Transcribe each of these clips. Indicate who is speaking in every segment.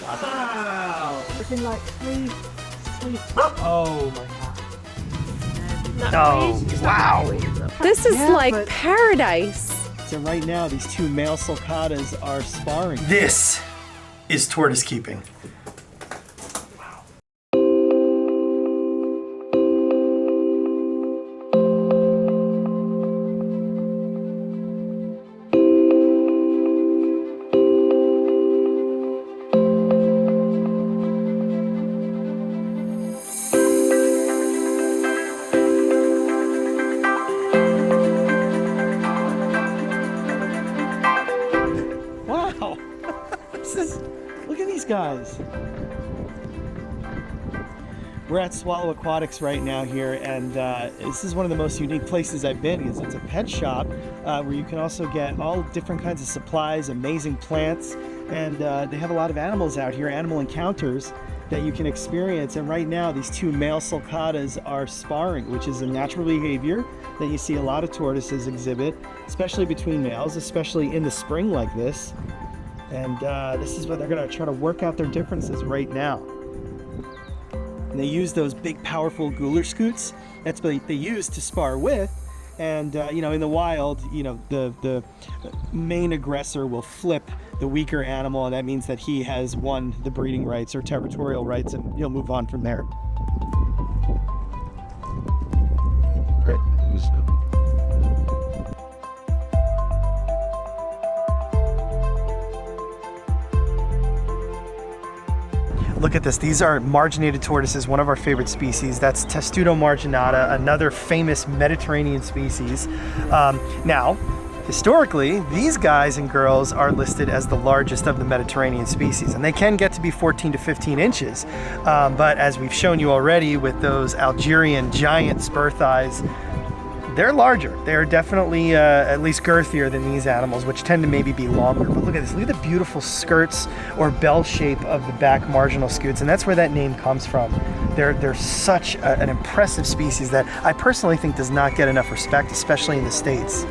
Speaker 1: Wow! Freaking like three. Oh my god.
Speaker 2: Oh, wow.
Speaker 3: This is
Speaker 1: Yeah,
Speaker 3: like
Speaker 1: but-
Speaker 3: paradise.
Speaker 1: So right now, these two male sulcatas are sparring.
Speaker 2: This is tortoise keeping.
Speaker 1: Wow! Look at these guys. We're at Swallow Aquatics right now here, and this is one of the most unique places I've been because it's a pet shop where you can also get all different kinds of supplies, amazing plants, and they have a lot of animals out here, animal encounters that you can experience. And right now, these two male sulcatas are sparring, which is a natural behavior that you see a lot of tortoises exhibit, especially between males, especially in the spring like this. And this is what they're gonna try to work out their differences right now. And they use those big, powerful Gular scoots. That's what they use to spar with. And you know, in the wild, you know, the main aggressor will flip the weaker animal, and that means that he has won the breeding rights or territorial rights, and he'll move on from there. Great. Look at this. These are marginated tortoises, one of our favorite species. That's Testudo marginata, another famous Mediterranean species. Now, historically, these guys and girls are listed as the largest of the Mediterranean species, and they can get to be 14 to 15 inches. But as we've shown you already with those Algerian giant spur thighs, they're larger. They're definitely at least girthier than these animals, which tend to maybe be longer. But look at this. Look at the beautiful skirts or bell shape of the back marginal scutes, and that's where that name comes from. They're such an impressive species that I personally think does not get enough respect, especially in the States.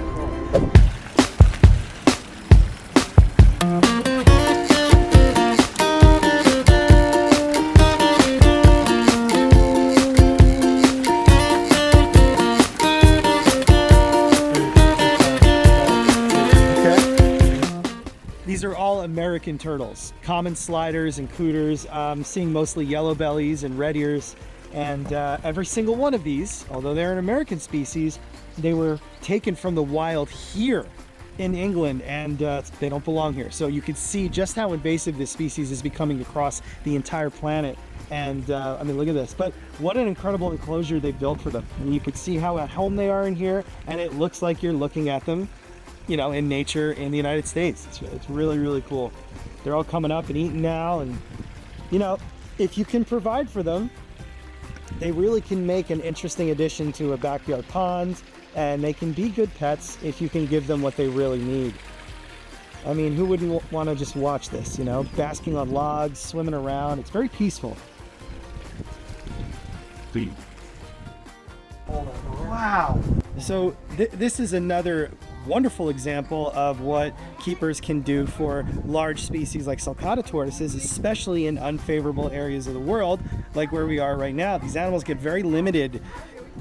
Speaker 1: These are all American turtles, common sliders and cooters. Seeing mostly yellow bellies and red ears, and every single one of these, although they're an American species, they were taken from the wild here in England, and they don't belong here. So you can see just how invasive this species is becoming across the entire planet. And I mean, look at this. But what an incredible enclosure they built for them. And you can see how at home they are in here, and it looks like you're looking at them, you know, in nature in the United States. It's really, really cool. They're all coming up and eating now, and you know, if you can provide for them, they really can make an interesting addition to a backyard pond, and they can be good pets if you can give them what they really need. I mean, who wouldn't want to just watch this, you know, basking on logs, swimming around. It's very peaceful. Wow. So this is another wonderful example of what keepers can do for large species like Sulcata tortoises, especially in unfavorable areas of the world, like where we are right now. These animals get very limited,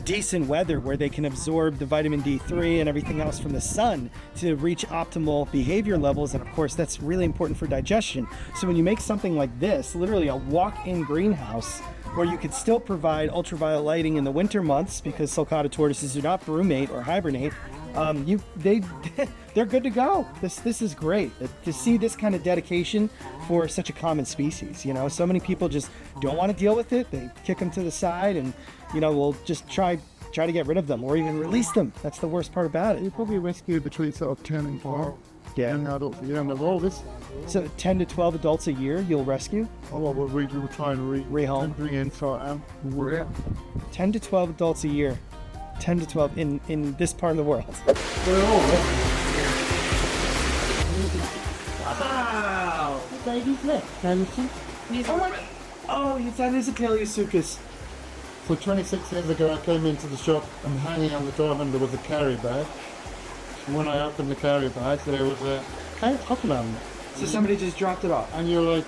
Speaker 1: decent weather where they can absorb the vitamin D3 and everything else from the sun to reach optimal behavior levels. And of course, that's really important for digestion. So when you make something like this, literally a walk-in greenhouse, where you could still provide ultraviolet lighting in the winter months, because Sulcata tortoises do not brumate or hibernate, they're good to go. This is great to see this kind of dedication for such a common species. You know, so many people just don't want to deal with it. They kick them to the side, and you know, we'll just try to get rid of them or even release them. That's the worst part about it.
Speaker 4: You probably rescue between sort of 10 and 12 young adults. You don't have all this.
Speaker 1: So 10 to 12 adults a year you'll rescue?
Speaker 4: Oh, well, we will try and
Speaker 1: rehome.
Speaker 4: Bring in for
Speaker 1: 10 to 12 adults a year. 10 to 12 in this part of the world. Wow!
Speaker 4: baby's left, Hamilton.
Speaker 1: Oh, that is a Paleosuchus.
Speaker 4: So 26 years ago I came into the shop and hanging on the door and there was a carry bag. When I opened the carry bag there was a crocodile.
Speaker 1: So somebody just dropped it off.
Speaker 4: And you're like,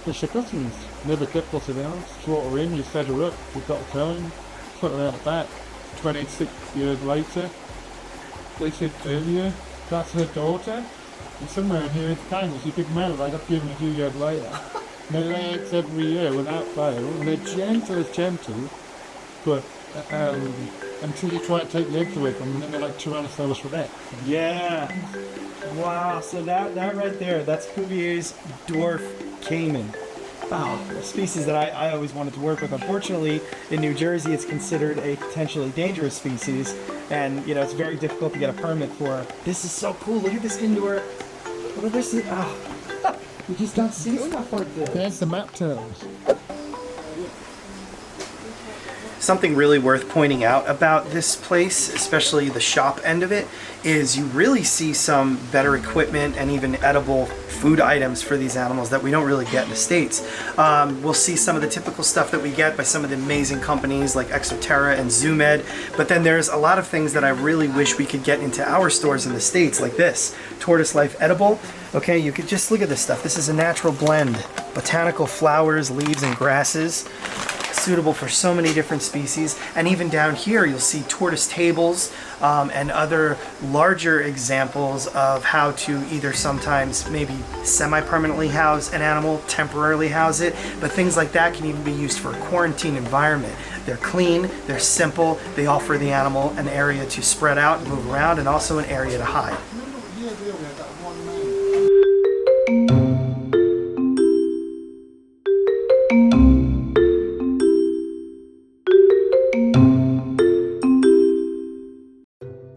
Speaker 4: It's your cousins. Never kept us in the house. Brought her in, you fed her up, we got her going, put her out the back. 26 years later, they said earlier, that's her daughter. And somewhere in here it's kind of, she big male, I got given a few years later. They lay eggs every year without fail, and they're gentle as gentle, but until you try to take the eggs away from them, and then they're like Tyrannosaurus Rex.
Speaker 1: Yeah. Wow. So that right there, that's Cuvier's dwarf caiman. Oh, a species that I always wanted to work with. Unfortunately, in New Jersey, it's considered a potentially dangerous species, and you know it's very difficult to get a permit for. This is so cool. Look at this indoor. Look at this. Oh, you just don't see stuff like this.
Speaker 4: There's the reptiles.
Speaker 2: Something really worth pointing out about this place, especially the shop end of it, is you really see some better equipment and even edible food items for these animals that we don't really get in the States. We'll see some of the typical stuff that we get by some of the amazing companies like Exoterra and Zoomed, but then there's a lot of things that I really wish we could get into our stores in the States, like this, Tortoise Life Edible. Okay, you could just look at this stuff. This is a natural blend. Botanical flowers, leaves, and grasses. Suitable for so many different species, and even down here you'll see tortoise tables and other larger examples of how to either sometimes maybe semi-permanently house an animal, temporarily house it, but things like that can even be used for a quarantine environment. They're clean, they're simple, they offer the animal an area to spread out and move around, and also an area to hide.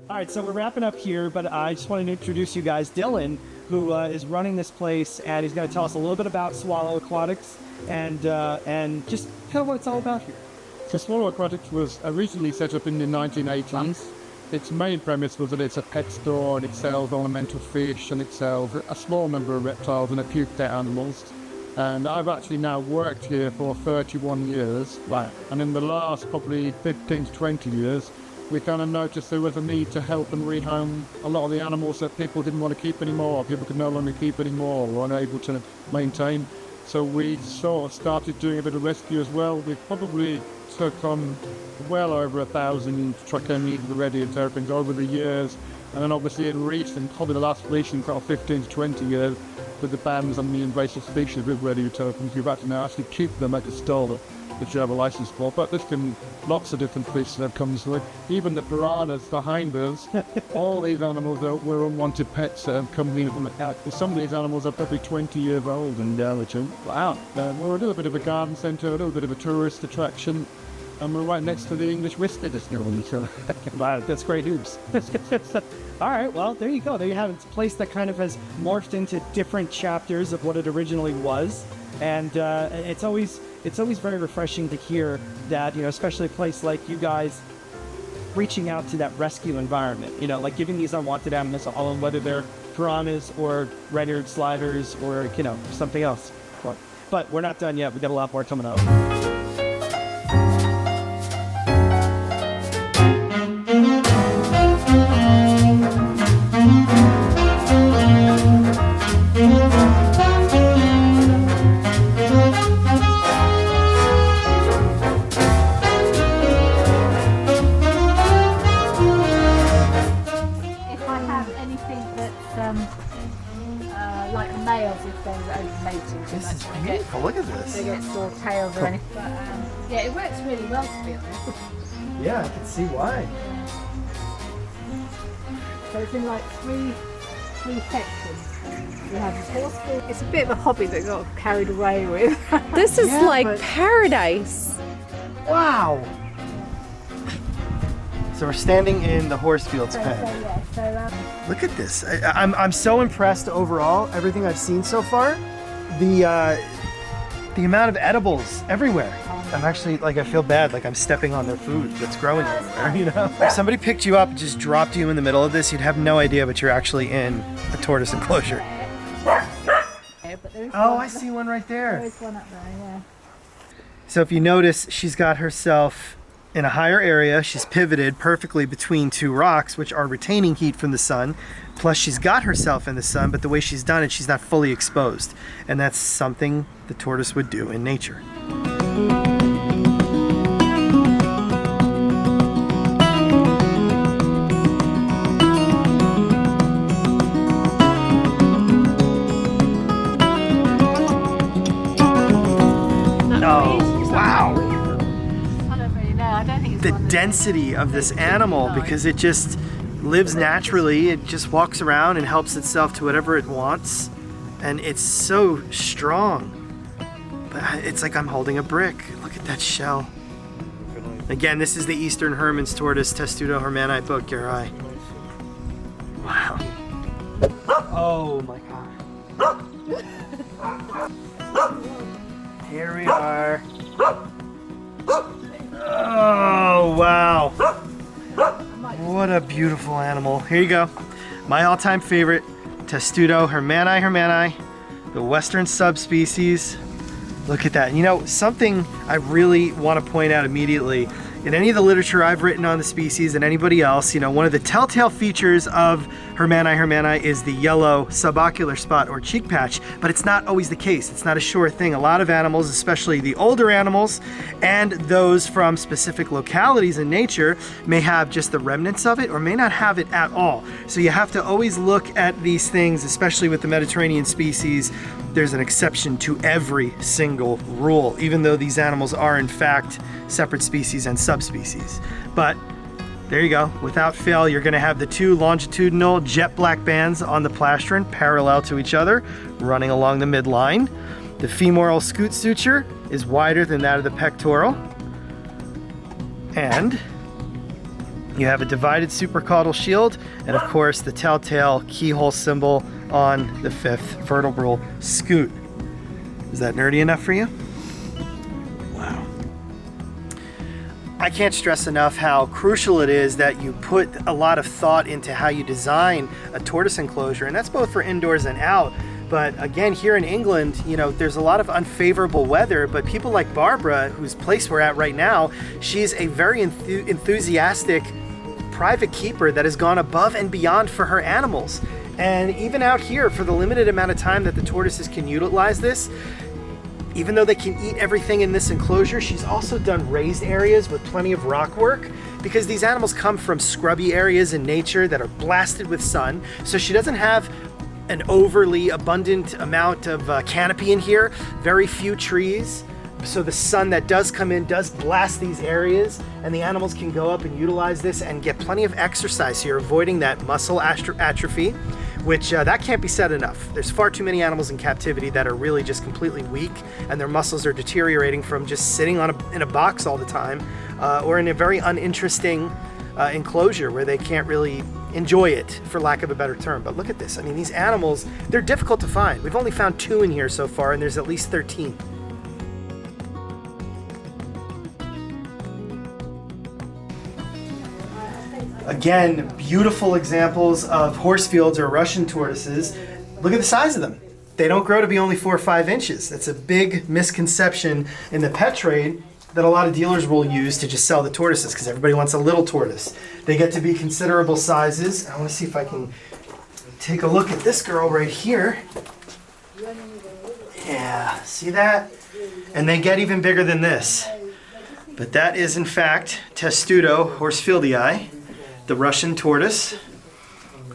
Speaker 1: All right, so we're wrapping up here, but I just wanted to introduce you guys Dylan, who is running this place, and he's going to tell us a little bit about Swallow Aquatics and just kind of what it's all about here.
Speaker 4: So Swallow Aquatics was originally set up in the 1980s. Its main premise was that it's a pet store and it sells ornamental fish and it sells a small number of reptiles and a few pet animals. And I've actually now worked here for 31 years.
Speaker 1: Wow.
Speaker 4: And in the last probably 15 to 20 years, we kind of noticed there was a need to help and rehome a lot of the animals that people didn't want to keep anymore, people could no longer keep anymore, or weren't able to maintain. So we sort of started doing a bit of rescue as well. We probably took on well over 1,000 trichomid ready and terrapins over the years. And then obviously in recent, probably the last recent 15 to 20 years, with the bans on the invasive species with ready terrapins, we've had to now actually keep them at the store that you have a license for, but there's been lots of different fish that have come to it. Even the piranhas behind us, all these animals were unwanted pets that have come in from the cat. Some of these animals are probably 20 years old and wow. We're a little bit of a garden centre, a little bit of a tourist attraction, and we're right next to the English whiskey distillery. So
Speaker 1: wow, that's great news. All right, well, there you go. There you have it. It's a place that kind of has morphed into different chapters of what it originally was, and it's always very refreshing to hear that, you know, especially a place like you guys reaching out to that rescue environment, you know, like giving these unwanted animals a home, whether they're piranhas or red-eared sliders or, you know, something else. But we're not done yet. We got a lot more coming up.
Speaker 3: like males if they're overmated.
Speaker 2: This is beautiful. Look at this.
Speaker 3: They get sore tails or anything. But yeah, it works really well to be honest.
Speaker 1: Yeah, I can see why.
Speaker 3: So it's in like three sections. We have the horse food. It's a bit of a hobby that got carried away with.
Speaker 5: This is like paradise.
Speaker 1: Wow. So we're standing in the Horsefield's pen. Look at this. I'm so impressed overall, everything I've seen so far. The amount of edibles everywhere. I'm actually, like, I feel bad, like I'm stepping on their food that's growing everywhere, you know? If somebody picked you up and just dropped you in the middle of this, you'd have no idea, but you're actually in a tortoise enclosure. Oh, I see one right there.
Speaker 3: There is one up there, yeah.
Speaker 1: So if you notice, she's got herself in a higher area. She's pivoted perfectly between two rocks, which are retaining heat from the sun.
Speaker 2: Plus she's got herself in the sun, but the way she's done it, she's not fully exposed. And that's something the tortoise would do in nature. The density of this animal, because it just lives naturally, it just walks around and helps itself to whatever it wants, and it's so strong. But it's like I'm holding a brick. Look at that shell. Again, this is the Eastern Hermann's tortoise, Testudo hermanni boatgeri. Wow. Oh my god. Here we are. Oh, wow. What a beautiful animal. Here you go. My all-time favorite, Testudo hermanni, the western subspecies. Look at that. You know, something I really want to point out immediately, in any of the literature I've written on the species and anybody else, you know, one of the telltale features of hermanni is the yellow subocular spot or cheek patch, but it's not always the case. It's not a sure thing. A lot of animals, especially the older animals and those from specific localities in nature, may have just the remnants of it or may not have it at all. So you have to always look at these things, especially with the Mediterranean species. There's an exception to every single rule, even though these animals are in fact separate species and subspecies. But there you go. Without fail, you're going to have the two longitudinal jet black bands on the plastron parallel to each other, running along the midline. The femoral scute suture is wider than that of the pectoral. And you have a divided supracaudal shield, and of course the telltale keyhole symbol on the fifth vertebral scute. Is that nerdy enough for you? Wow. I can't stress enough how crucial it is that you put a lot of thought into how you design a tortoise enclosure, and that's both for indoors and out. But again, here in England, you know, there's a lot of unfavorable weather, but people like Barbara, whose place we're at right now, she's a very enthusiastic private keeper that has gone above and beyond for her animals. And even out here, for the limited amount of time that the tortoises can utilize this, even though they can eat everything in this enclosure, she's also done raised areas with plenty of rock work, because these animals come from scrubby areas in nature that are blasted with sun. So she doesn't have an overly abundant amount of canopy in here, very few trees. So the sun that does come in does blast these areas, and the animals can go up and utilize this and get plenty of exercise. So you're avoiding that muscle atrophy, which that can't be said enough. There's far too many animals in captivity that are really just completely weak, and their muscles are deteriorating from just sitting in a box all the time, or in a very uninteresting enclosure where they can't really enjoy it, for lack of a better term. But look at this. I mean, these animals, they're difficult to find. We've only found 2 in here so far, and there's at least 13. Again, beautiful examples of horsefields or Russian tortoises. Look at the size of them. They don't grow to be only 4 or 5 inches. That's a big misconception in the pet trade that a lot of dealers will use to just sell the tortoises, because everybody wants a little tortoise. They get to be considerable sizes. I want to see if I can take a look at this girl right here. Yeah, see that? And they get even bigger than this. But that is in fact Testudo horsfieldii, the Russian tortoise,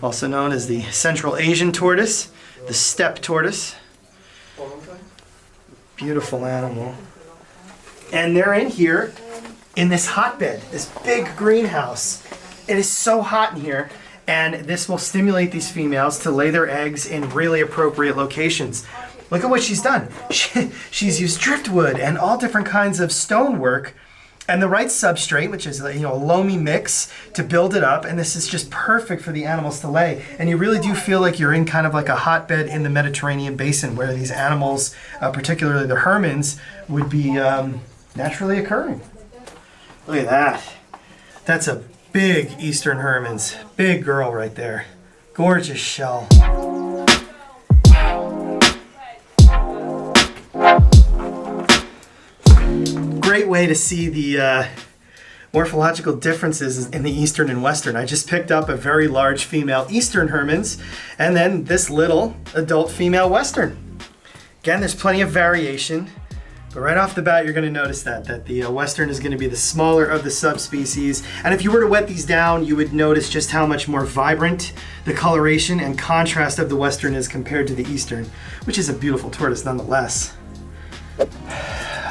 Speaker 2: also known as the Central Asian tortoise, the steppe tortoise. Beautiful animal. And they're in here in this hotbed, this big greenhouse. It is so hot in here, and this will stimulate these females to lay their eggs in really appropriate locations. Look at what she's done. She's used driftwood and all different kinds of stonework and the right substrate, which is, you know, a loamy mix, to build it up, and this is just perfect for the animals to lay. And you really do feel like you're in kind of like a hotbed in the Mediterranean basin, where these animals, particularly the Hermanns, would be naturally occurring. Look at that. That's a big Eastern Hermann's. Big girl right there. Gorgeous shell. Great way to see the morphological differences in the eastern and western. I just picked up a very large female eastern Hermann's and then this little adult female western. Again, there's plenty of variation, but right off the bat, you're going to notice that the western is going to be the smaller of the subspecies. And if you were to wet these down, you would notice just how much more vibrant the coloration and contrast of the western is compared to the eastern, which is a beautiful tortoise nonetheless.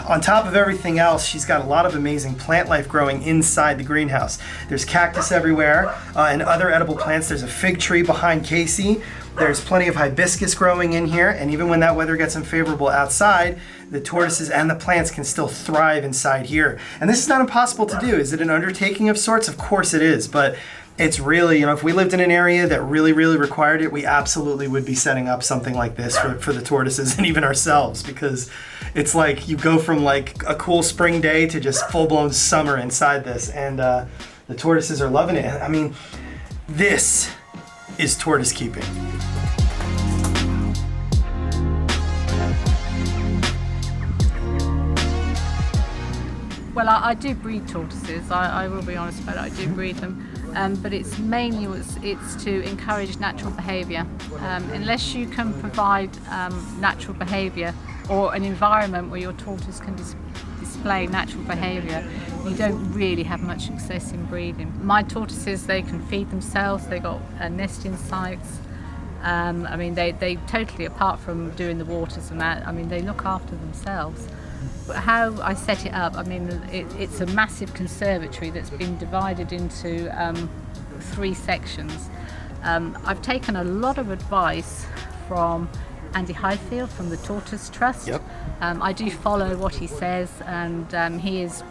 Speaker 2: On top of everything else, she's got a lot of amazing plant life growing inside the greenhouse. There's cactus everywhere and other edible plants. There's a fig tree behind Casey. There's plenty of hibiscus growing in here, and even when that weather gets unfavorable outside, the tortoises and the plants can still thrive inside here. And this is not impossible to do. Is it an undertaking of sorts? Of course it is, but it's really, if we lived in an area that really required it, we absolutely would be setting up something like this for the tortoises and even ourselves, because it's like you go from like a cool spring day to just full-blown summer inside this, and the tortoises are loving it. I mean, this is tortoise keeping.
Speaker 3: Well, I do breed tortoises. I will be honest about it. I do breed them, but it's mainly it's to encourage natural behaviour. Unless you can provide natural behaviour or an environment where your tortoise can display natural behaviour, you don't really have much success in breeding. My tortoises, they can feed themselves. They got nesting sites. I mean, they totally, apart from doing the waters and that, I mean, they look after themselves. But how I set it up, I mean, it's a massive conservatory that's been divided into 3 sections. I've taken a lot of advice from Andy Highfield from the Tortoise Trust.
Speaker 2: Yep.
Speaker 3: I do follow what he says, and he is,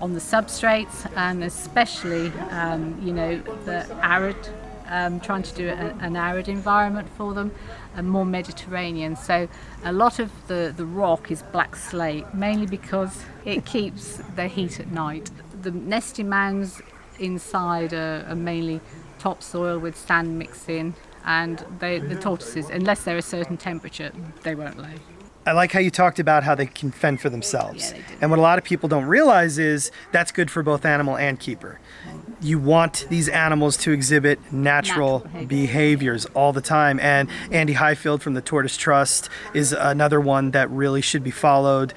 Speaker 3: on the substrates, and especially, the arid, trying to do an arid environment for them, and more Mediterranean. So a lot of the rock is black slate, mainly because it keeps the heat at night. The nesting mounds inside are mainly topsoil with sand mixed in, and the tortoises, unless they're a certain temperature, they won't lay.
Speaker 2: I like how you talked about how they can fend for themselves.
Speaker 3: Yeah, they do.
Speaker 2: And what a lot of people don't realize is that's good for both animal and keeper. You want these animals to exhibit natural behaviors all the time. And Andy Highfield from the Tortoise Trust is another one that really should be followed.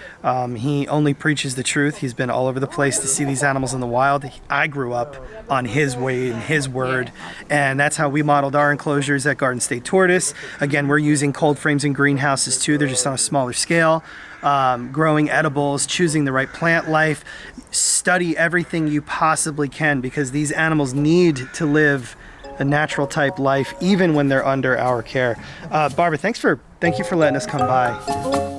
Speaker 2: He only preaches the truth. He's been all over the place to see these animals in the wild. I grew up on his way and his word. And that's how we modeled our enclosures at Garden State Tortoise. Again, we're using cold frames in greenhouses too. They're just on a smaller scale. Growing edibles, choosing the right plant life. Study everything you possibly can, because these animals need to live a natural type life even when they're under our care. Barbara, thank you for letting us come by.